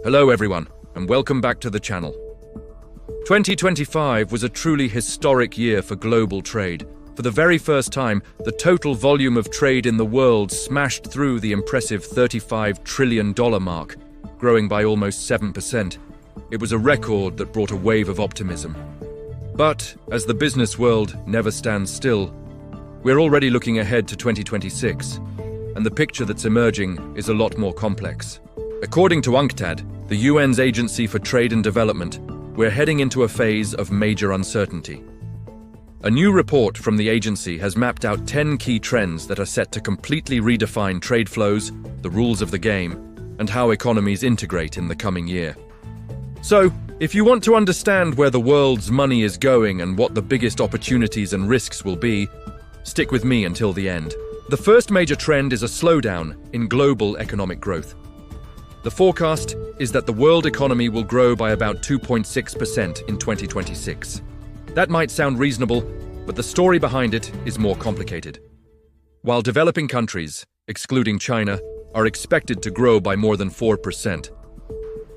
Hello everyone, and welcome back to the channel. 2025 was a truly historic year for global trade. For the very first time, the total volume of trade in the world smashed through the impressive $35 trillion mark, growing by almost 7%. It was a record that brought a wave of optimism. But, as the business world never stands still, we're already looking ahead to 2026, and the picture that's emerging is a lot more complex. According to UNCTAD, the UN's Agency for Trade and Development, we're heading into a phase of major uncertainty. A new report from the agency has mapped out 10 key trends that are set to completely redefine trade flows, the rules of the game, and how economies integrate in the coming year. So, if you want to understand where the world's money is going and what the biggest opportunities and risks will be, stick with me until the end. The first major trend is a slowdown in global economic growth. The forecast is that the world economy will grow by about 2.6% in 2026. That might sound reasonable, but the story behind it is more complicated. While developing countries, excluding China, are expected to grow by more than 4%,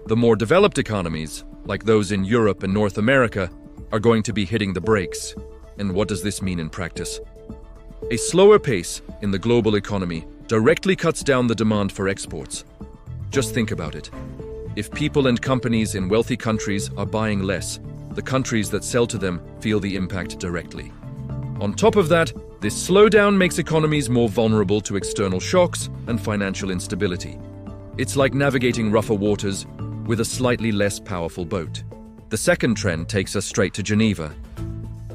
the more developed economies, like those in Europe and North America, are going to be hitting the brakes. And what does this mean in practice? A slower pace in the global economy directly cuts down the demand for exports. Just think about it. If people and companies in wealthy countries are buying less, the countries that sell to them feel the impact directly. On top of that, this slowdown makes economies more vulnerable to external shocks and financial instability. It's like navigating rougher waters with a slightly less powerful boat. The second trend takes us straight to Geneva,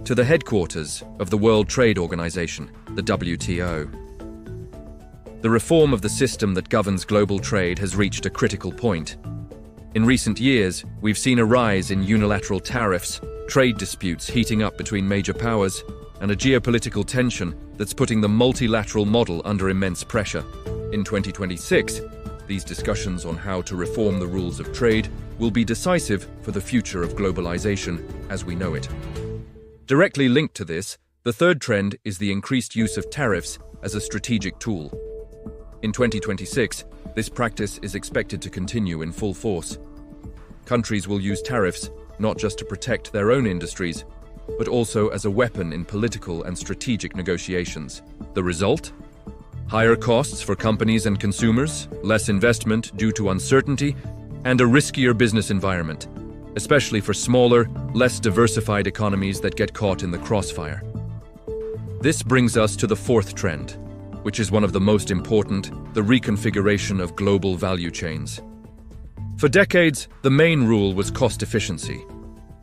to the headquarters of the World Trade Organization, the WTO. The reform of the system that governs global trade has reached a critical point. In recent years, we've seen a rise in unilateral tariffs, trade disputes heating up between major powers, and a geopolitical tension that's putting the multilateral model under immense pressure. In 2026, these discussions on how to reform the rules of trade will be decisive for the future of globalization as we know it. Directly linked to this, the third trend is the increased use of tariffs as a strategic tool. In 2026, this practice is expected to continue in full force. Countries will use tariffs not just to protect their own industries, but also as a weapon in political and strategic negotiations. The result? Higher costs for companies and consumers, less investment due to uncertainty, and a riskier business environment, especially for smaller, less diversified economies that get caught in the crossfire. This brings us to the fourth trend, which is one of the most important, the reconfiguration of global value chains. For decades, the main rule was cost efficiency.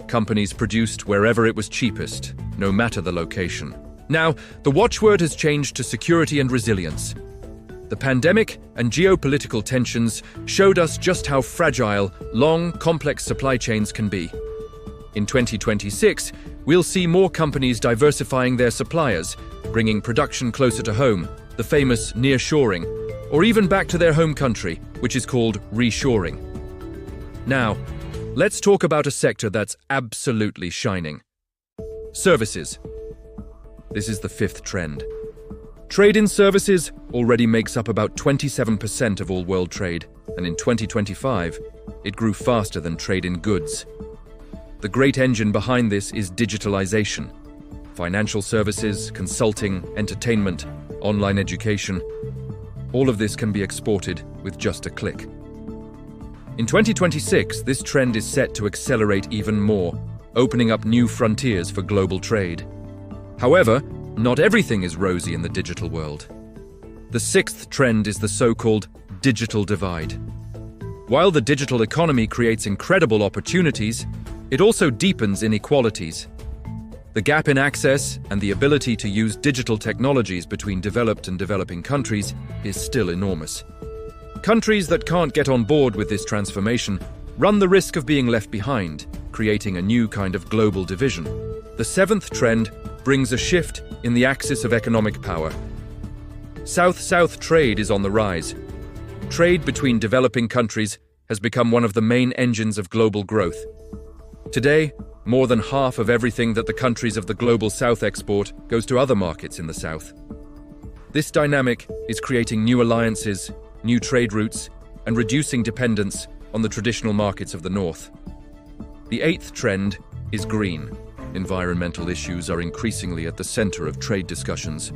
Companies produced wherever it was cheapest, no matter the location. Now, the watchword has changed to security and resilience. The pandemic and geopolitical tensions showed us just how fragile, long, complex supply chains can be. In 2026, we'll see more companies diversifying their suppliers, bringing production closer to home, the famous nearshoring, or even back to their home country, which is called reshoring. Now, let's talk about a sector that's absolutely shining. Services. This is the fifth trend. Trade in services already makes up about 27% of all world trade, and in 2025, it grew faster than trade in goods. The great engine behind this is digitalization. Financial services, consulting, entertainment, online education, all of this can be exported with just a click. In 2026, this trend is set to accelerate even more, opening up new frontiers for global trade. However, not everything is rosy in the digital world. The sixth trend is the so-called digital divide. While the digital economy creates incredible opportunities, it also deepens inequalities. The gap in access and the ability to use digital technologies between developed and developing countries is still enormous. Countries that can't get on board with this transformation run the risk of being left behind, creating a new kind of global division. The seventh trend brings a shift in the axis of economic power. South-South trade is on the rise. Trade between developing countries has become one of the main engines of global growth. Today, more than half of everything that the countries of the global South export goes to other markets in the South. This dynamic is creating new alliances, new trade routes, and reducing dependence on the traditional markets of the North. The eighth trend is green. Environmental issues are increasingly at the center of trade discussions.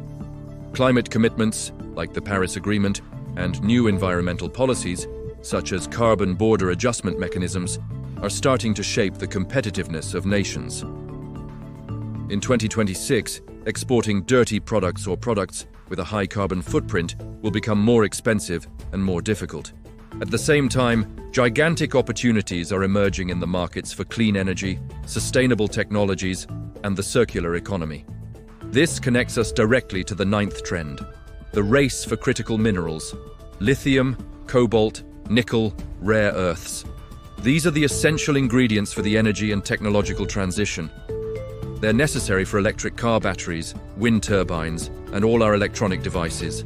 Climate commitments, like the Paris Agreement, and new environmental policies, such as carbon border adjustment mechanisms, are starting to shape the competitiveness of nations. In 2026, exporting dirty products or products with a high carbon footprint will become more expensive and more difficult. At the same time, gigantic opportunities are emerging in the markets for clean energy, sustainable technologies, and the circular economy. This connects us directly to the ninth trend, the race for critical minerals: lithium, cobalt, nickel, rare earths. These are the essential ingredients for the energy and technological transition. They're necessary for electric car batteries, wind turbines, and all our electronic devices.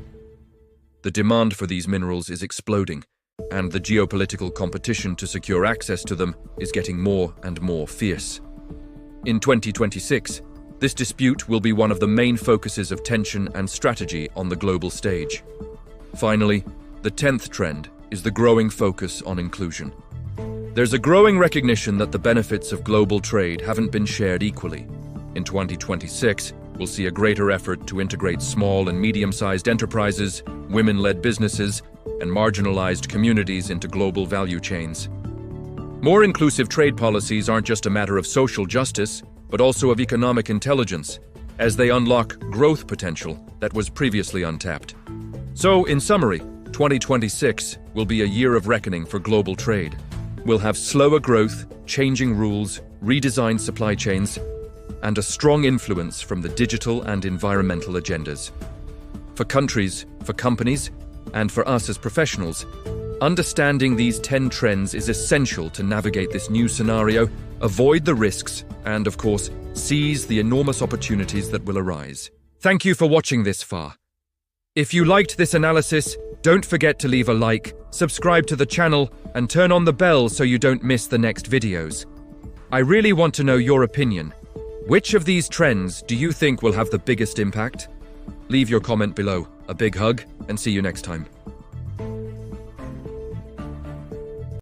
The demand for these minerals is exploding, and the geopolitical competition to secure access to them is getting more and more fierce. In 2026, this dispute will be one of the main focuses of tension and strategy on the global stage. Finally, the 10th trend is the growing focus on inclusion. There's a growing recognition that the benefits of global trade haven't been shared equally. In 2026, we'll see a greater effort to integrate small and medium-sized enterprises, women-led businesses, and marginalized communities into global value chains. More inclusive trade policies aren't just a matter of social justice, but also of economic intelligence, as they unlock growth potential that was previously untapped. So, in summary, 2026 will be a year of reckoning for global trade. We'll have slower growth, changing rules, redesigned supply chains, and a strong influence from the digital and environmental agendas. For countries, for companies, and for us as professionals, understanding these 10 trends is essential to navigate this new scenario, avoid the risks, and, of course, seize the enormous opportunities that will arise. Thank you for watching this far. If you liked this analysis, don't forget to leave a like, subscribe to the channel, and turn on the bell so you don't miss the next videos. I really want to know your opinion. Which of these trends do you think will have the biggest impact? Leave your comment below. A big hug, and see you next time.